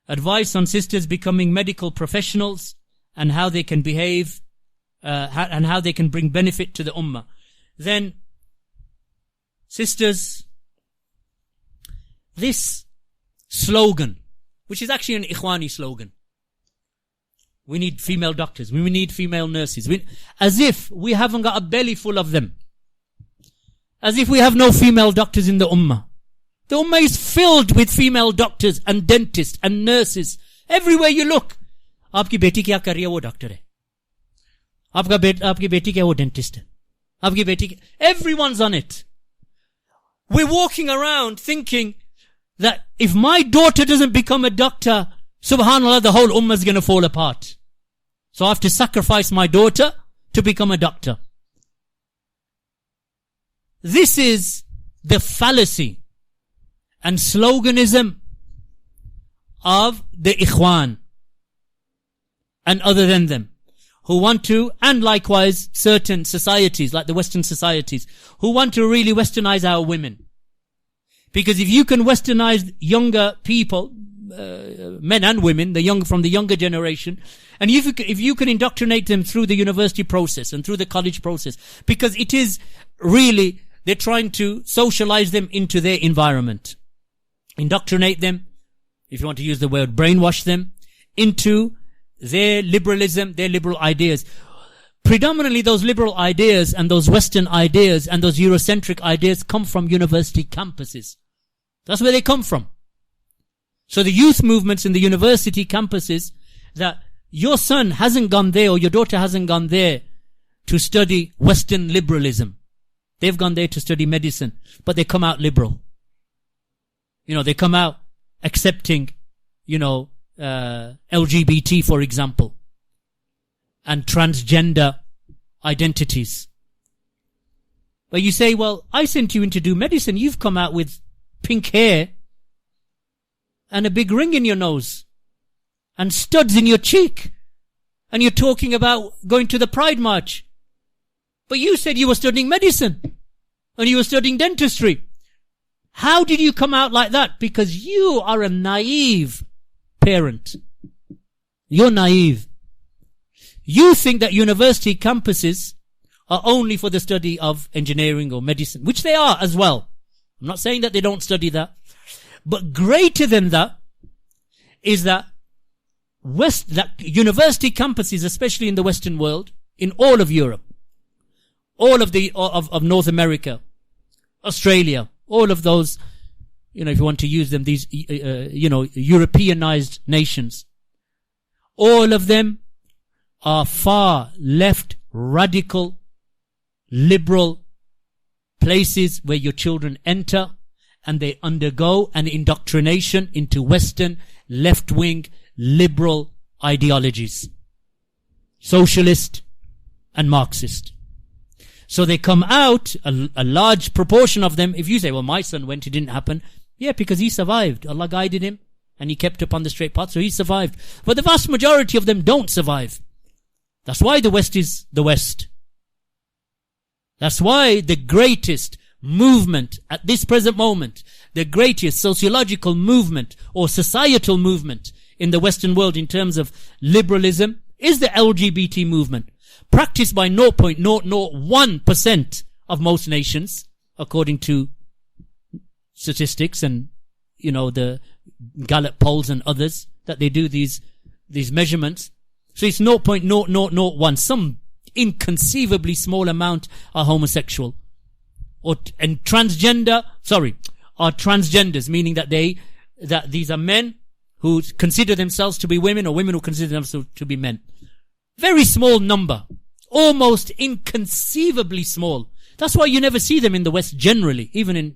advice on sisters becoming medical professionals and how they can behave, and how they can bring benefit to the ummah. Then, sisters, this slogan, which is actually an Ikhwani slogan, we need female doctors, we need female nurses, as if we haven't got a belly full of them. As if we have no female doctors in the ummah. The ummah is filled with female doctors and dentists and nurses. Everywhere you look. Aapki beti kya kar rahi hai, wo doctor hai. Aapki beti kya, wo dentist hai. Aapki beti, everyone's on it. We're walking around thinking that if my daughter doesn't become a doctor, subhanallah, the whole ummah is going to fall apart. So I have to sacrifice my daughter to become a doctor. This is the fallacy and sloganism of the Ikhwan and other than them, who want to, and likewise certain societies like the Western societies, who want to really westernize our women. Because if you can westernize younger people, men and women, from the younger generation, and if you can indoctrinate them through the university process and through the college process, because it is really, they're trying to socialize them into their environment. Indoctrinate them, if you want to use the word, brainwash them into their liberalism, their liberal ideas. Predominantly those liberal ideas and those Western ideas and those Eurocentric ideas come from university campuses. That's where they come from. So the youth movements in the university campuses, that your son hasn't gone there or your daughter hasn't gone there to study Western liberalism. They've gone there to study medicine, but they come out liberal. They come out accepting, LGBT, for example, and transgender identities. But you say, well, I sent you in to do medicine. You've come out with pink hair and a big ring in your nose and studs in your cheek. And you're talking about going to the Pride March. But you said you were studying medicine and you were studying dentistry. How did you come out like that? Because you are a naive parent. You're naive. You think that university campuses are only for the study of engineering or medicine, which they are as well. I'm not saying that they don't study that. But greater than that is that university campuses, especially in the Western world, in all of Europe, all of of North America, Australia, all of those, if you want to use them, these, Europeanized nations, all of them are far left, radical, liberal places where your children enter and they undergo an indoctrination into Western, left-wing, liberal ideologies. Socialist and Marxist. So they come out, a large proportion of them. If you say, well, my son went, it didn't happen. Yeah, because he survived. Allah guided him and he kept upon the straight path, so he survived. But the vast majority of them don't survive. That's why the West is the West. That's why the greatest movement at this present moment, the greatest sociological movement or societal movement in the Western world in terms of liberalism is the LGBT movement, practiced by 0.001% of most nations, according to statistics and, the Gallup polls and others, that they do these measurements. So it's 0.0001. Some inconceivably small amount are homosexual. Are transgenders, meaning that these are men who consider themselves to be women or women who consider themselves to be men. Very small number. Almost inconceivably small. That's why you never see them in the West generally. Even in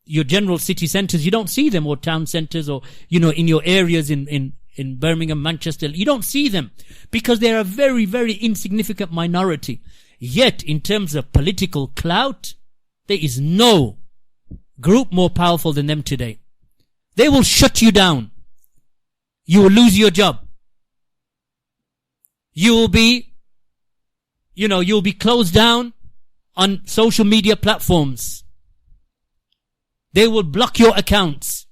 your general city centres, you don't see them, or town centres, or, in your areas in Birmingham, Manchester, you don't see them. Because they're a very, very insignificant minority. Yet, in terms of political clout, there is no group more powerful than them today. They will shut you down. You will lose your job. You will be, you'll be closed down on social media platforms. They will block your accounts.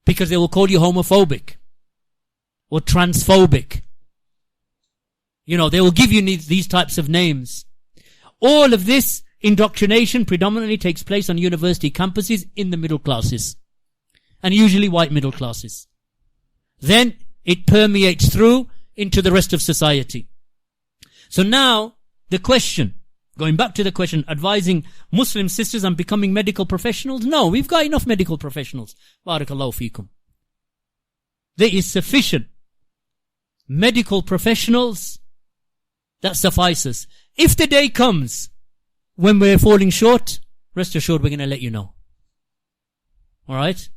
because they will call you homophobic or transphobic. You know, they will give you these types of names. All of this indoctrination predominantly takes place on university campuses in the middle classes, and usually white middle classes. Then it permeates through into the rest of society. So now, the question, going back to the question, advising Muslim sisters on becoming medical professionals? No, we've got enough medical professionals. Barakallahu feekum. There is sufficient medical professionals that suffices. If the day comes when we're falling short, rest assured we're going to let you know. Alright?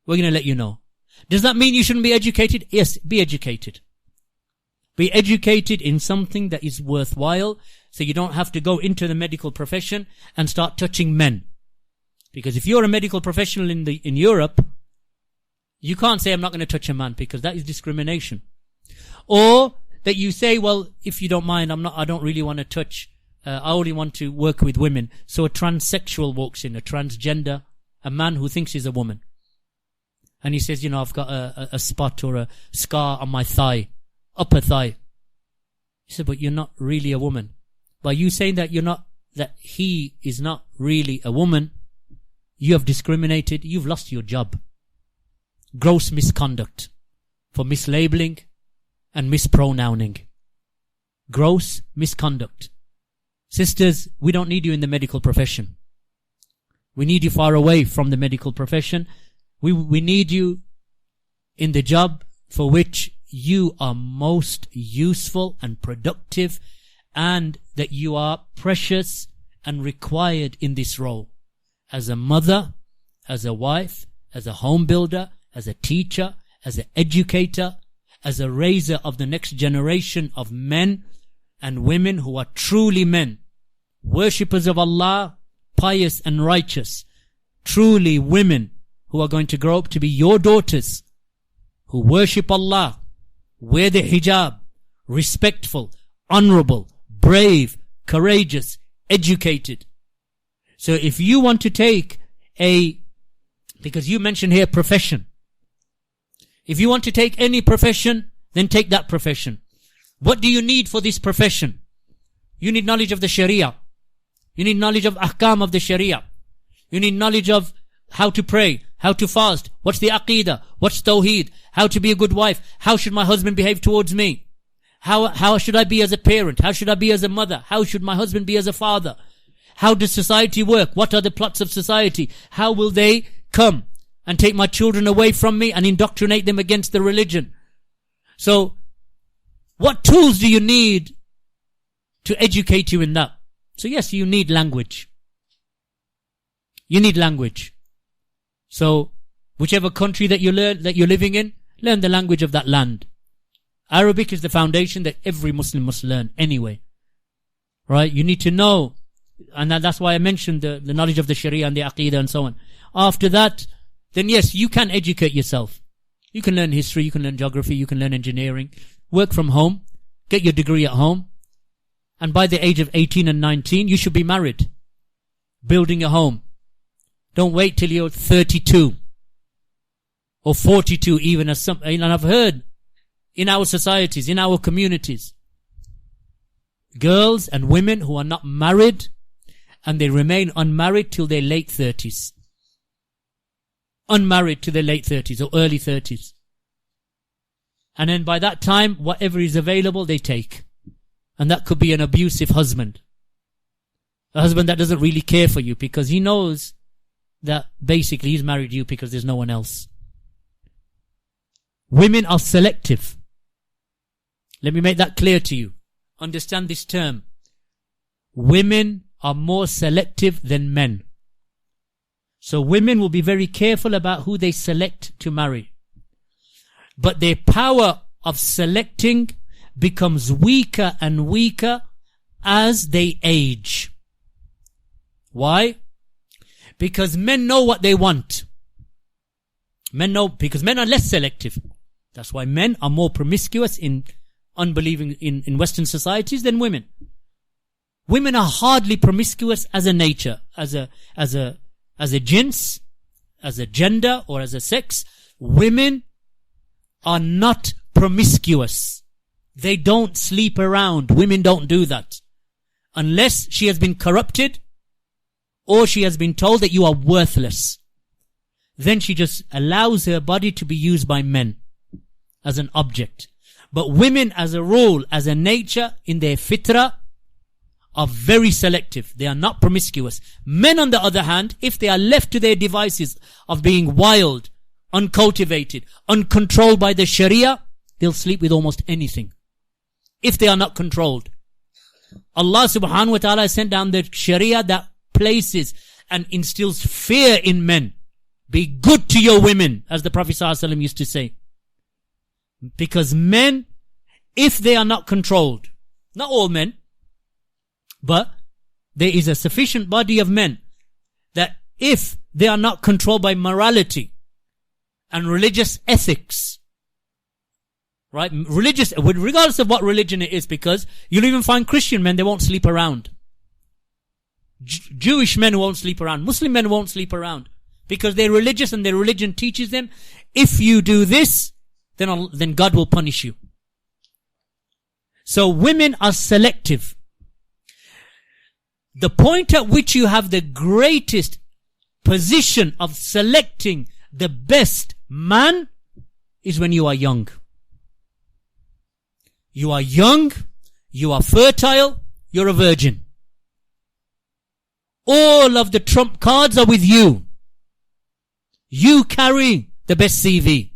We're going to let you know. Does that mean you shouldn't be educated? Yes, be educated. Be educated in something that is worthwhile, so you don't have to go into the medical profession and start touching men. Because if you're a medical professional in Europe, you can't say I'm not going to touch a man, because that is discrimination. Or that you say, well, if you don't mind, I don't really want to touch, I only want to work with women. So a transsexual walks in, a transgender, a man who thinks he's a woman. And he says, you know, I've got a spot or a scar on my thigh, upper thigh. He said, but you're not really a woman. By you saying that that he is not really a woman, you have discriminated, you've lost your job. Gross misconduct for mislabeling and mispronouncing. Gross misconduct. Sisters, we don't need you in the medical profession. We need you far away from the medical profession. We need you in the job for which you are most useful and productive, and that you are precious and required in this role. As a mother, as a wife, as a home builder, as a teacher, as an educator, as a raiser of the next generation of men and women who are truly men, worshippers of Allah, pious and righteous, truly women who are going to grow up to be your daughters, who worship Allah, wear the hijab, respectful, honorable, brave, courageous, educated. So if you want to take because you mentioned here profession. If you want to take any profession, then take that profession. What do you need for this profession? You need knowledge of the Sharia. You need knowledge of ahkam of the Sharia. You need knowledge of how to pray, how to fast, what's the aqidah, what's tawheed, how to be a good wife, how should my husband behave towards me, how should I be as a parent, how should I be as a mother, how should my husband be as a father, how does society work, what are the plots of society, how will they come and take my children away from me and indoctrinate them against the religion. So, what tools do you need to educate you in that? So yes, you need language. You need language. So, whichever country that you're living in, learn the language of that land. Arabic is the foundation that every Muslim must learn anyway. Right? You need to know, and that's why I mentioned the knowledge of the Sharia and the Aqidah and so on. After that, then yes, you can educate yourself. You can learn history, you can learn geography, you can learn engineering, work from home, get your degree at home, and by the age of 18 and 19, you should be married, building a home. Don't wait till you're 32 or 42 even, as some, and I've heard in our societies, in our communities, girls and women who are not married and they remain unmarried till their late 30s. Unmarried to their late 30s or early 30s. And then by that time, whatever is available, they take. And that could be an abusive husband. A husband that doesn't really care for you because he knows that basically he's married you because there's no one else. Women are selective. Let me make that clear to you. Understand this term. Women are more selective than men. So women will be very careful about who they select to marry. But their power of selecting becomes weaker and weaker as they age. Why? Because men know what they want. Because men are less selective. That's why men are more promiscuous in unbelieving in Western societies than women. Women are hardly promiscuous as a nature, as a jins, as a gender or as a sex. Women are not promiscuous. They don't sleep around. Women don't do that. Unless she has been corrupted or she has been told that you are worthless. Then she just allows her body to be used by men as an object. But women as a rule, as a nature, in their fitrah, are very selective. They are not promiscuous. Men, on the other hand, if they are left to their devices of being wild, uncultivated, uncontrolled by the Sharia, they'll sleep with almost anything. If they are not controlled. Allah subhanahu wa ta'ala sent down the Sharia that places and instills fear in men. Be good to your women, as the Prophet ﷺ used to say. Because men, if they are not controlled, not all men, but there is a sufficient body of men that if they are not controlled by morality and religious ethics, right? Regardless of what religion it is, because you'll even find Christian men, they won't sleep around. Jewish men won't sleep around. Muslim men won't sleep around. Because they're religious and their religion teaches them, if you do this, then God will punish you. So women are selective. The point at which you have the greatest position of selecting the best man is when you are young. You are young, you are fertile, you're a virgin. All of the trump cards are with you. You carry the best CV.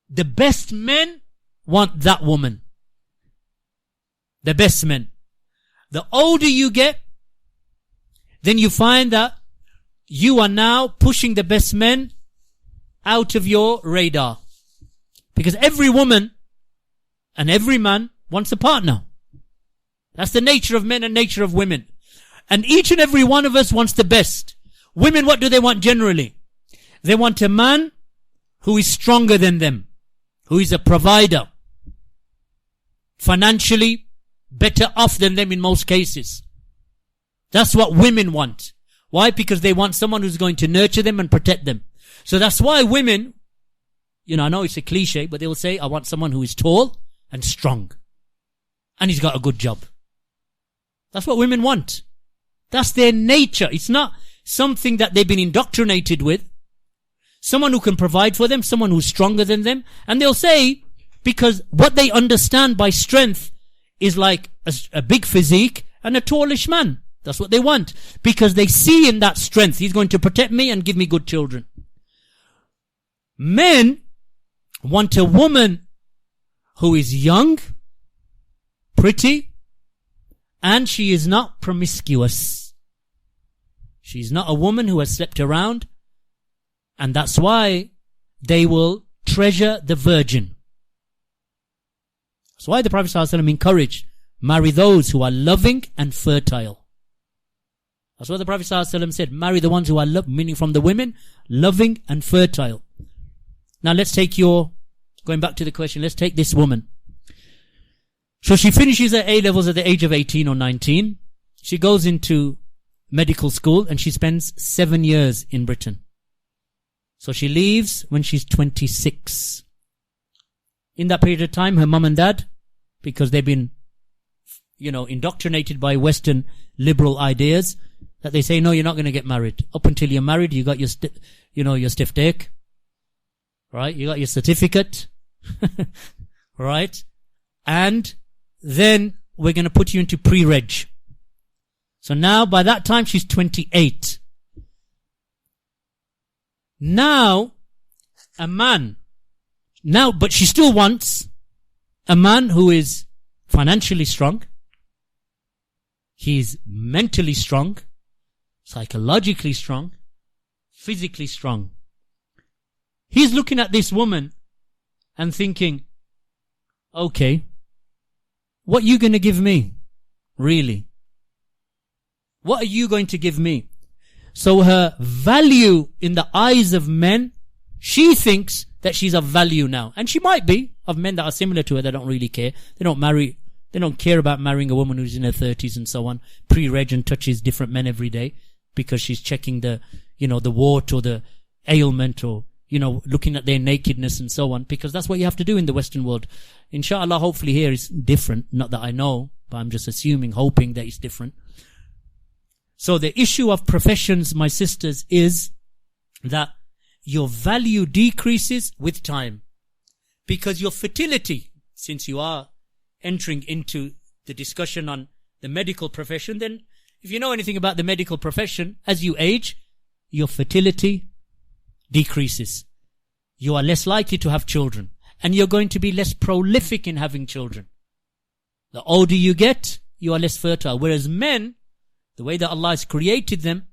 The best men want that woman. The best men. The older you get, then you find that you are now pushing the best men out of your radar. Because every woman and every man wants a partner. That's the nature of men and nature of women. And each and every one of us wants the best. Women, what do they want generally? They want a man who is stronger than them, who is a provider, financially better off than them in most cases. That's what women want. Why? Because they want someone who's going to nurture them and protect them. So that's why women, I know it's a cliche, but they will say, I want someone who is tall and strong. And he's got a good job. That's what women want. That's their nature. It's not something that they've been indoctrinated with. Someone who can provide for them, someone who's stronger than them. And they'll say, because what they understand by strength is like a big physique and a tallish man. That's what they want. Because they see in that strength, he's going to protect me and give me good children. Men want a woman who is young, pretty, and she is not promiscuous. She's not a woman who has slept around. And that's why they will treasure the virgin. That's why the Prophet ﷺ encouraged, marry those who are loving and fertile. That's what the Prophet ﷺ said, marry the ones who are meaning from the women, loving and fertile. Now let's take going back to the question, let's take this woman. So she finishes her A-levels at the age of 18 or 19. She goes into medical school and she spends 7 years in Britain. So she leaves when she's 26. In that period of time, her mum and dad, because they've been, indoctrinated by Western liberal ideas, that they say, no, you're not going to get married. Up until you're married, you got your stiff dick. Right? You got your certificate. Right? And then we're going to put you into pre-reg. So now, by that time, she's 28. Now, but she still wants a man who is financially strong. He's mentally strong, psychologically strong, physically strong. He's looking at this woman and thinking, okay, what are you going to give me? Really? What are you going to give me? So her value in the eyes of men, she thinks that she's of value now. And she might be, of men that are similar to her, that don't really care. They don't care about marrying a woman who's in her 30s and so on, pre-reg and touches different men every day, because she's checking the wart or the ailment or, looking at their nakedness and so on, because that's what you have to do in the Western world. Inshallah, hopefully here is different. Not that I know, but I'm just assuming, hoping that it's different. So the issue of professions, my sisters, is that your value decreases with time. Because your fertility, since you are entering into the discussion on the medical profession, then if you know anything about the medical profession, as you age, your fertility decreases. You are less likely to have children, and you're going to be less prolific in having children. The older you get, you are less fertile. Whereas men, the way that Allah has created them,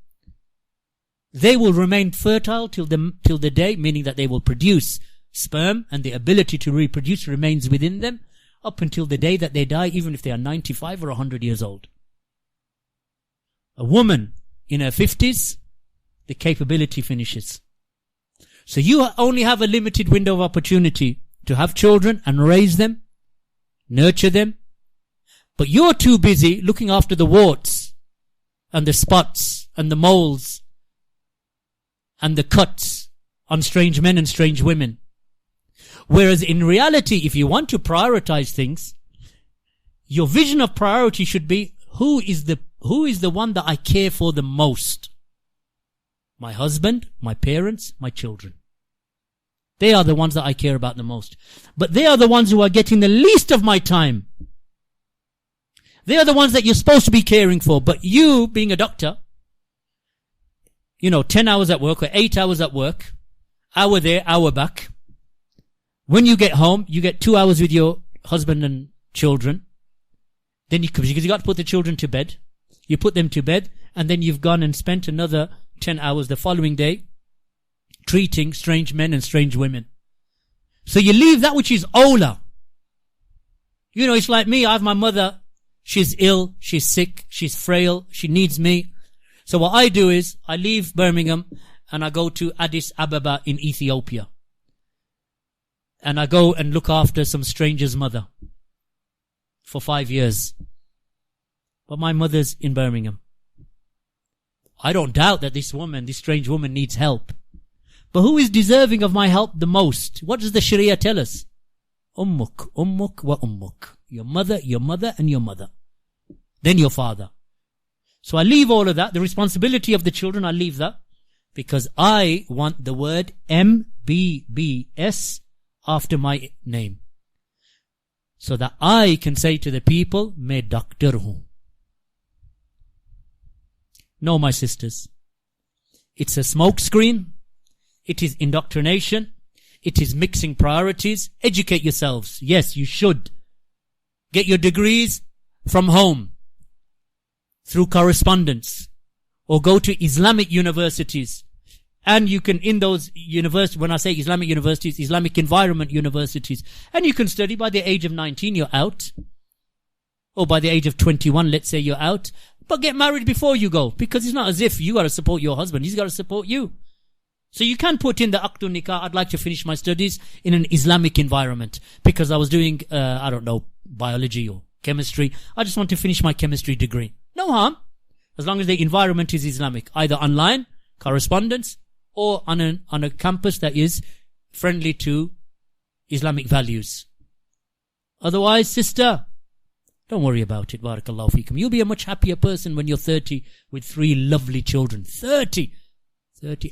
they will remain fertile till the day, meaning that they will produce sperm, and the ability to reproduce remains within them up until the day that they die, even if they are 95 or 100 years old. A woman in her 50s, the capability finishes. So you only have a limited window of opportunity to have children and raise them, nurture them. But you're too busy looking after the warts and the spots and the moles and the cuts on strange men and strange women. Whereas in reality, if you want to prioritize things, your vision of priority should be, who is the one that I care for the most? My husband, my parents, my children. They are the ones that I care about the most. But they are the ones who are getting the least of my time. They are the ones that you're supposed to be caring for. But you, being a doctor, 10 hours at work or 8 hours at work, hour there, hour back. When you get home, you get 2 hours with your husband and children. Then because you got to put the children to bed. You put them to bed, and then you've gone and spent another 10 hours the following day treating strange men and strange women. So you leave that which is awla. It's like me. I have my mother. She's ill. She's sick. She's frail. She needs me. So what I do is I leave Birmingham and I go to Addis Ababa in Ethiopia. And I go and look after some stranger's mother for 5 years. But my mother's in Birmingham. I don't doubt that this strange woman needs help. But who is deserving of my help the most? What does the Sharia tell us? Ummuk wa ummuk. Your mother, and your mother. Then your father. So I leave all of that. The responsibility of the children, I leave that. Because I want the word MBBS after my name. So that I can say to the people, मैं doctor हूँ. No, my sisters. It's a smoke screen. It is indoctrination. It is mixing priorities. Educate yourselves. Yes, you should. Get your degrees from home. Through correspondence. Or go to Islamic universities. And you can, in those universities, when I say Islamic universities, Islamic environment universities. And you can study by the age of 19, you're out. Or by the age of 21, let's say you're out. But get married before you go. Because it's not as if you got to support your husband. He's got to support you. So you can put in the Aqdun Nikah, I'd like to finish my studies in an Islamic environment. Because I was doing, biology or chemistry. I just want to finish my chemistry degree. No harm. As long as the environment is Islamic. Either online, correspondence, or on a campus that is friendly to Islamic values. Otherwise, sister, don't worry about it. Barakallahu feekum. You'll be a much happier person when you're 30 with 3 lovely children. 30.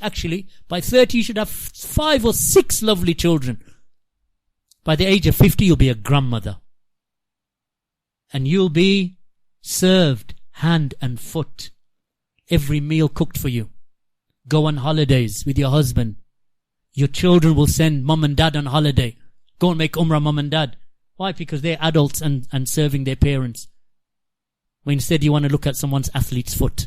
Actually, by 30 you should have 5 or 6 lovely children. By the age of 50 you'll be a grandmother. And you'll be served hand and foot. Every meal cooked for you. Go on holidays with your husband. Your children will send mum and dad on holiday. Go and make umrah, mum and dad. Why? Because they're adults and serving their parents. Well, instead you want to look at someone's athlete's foot.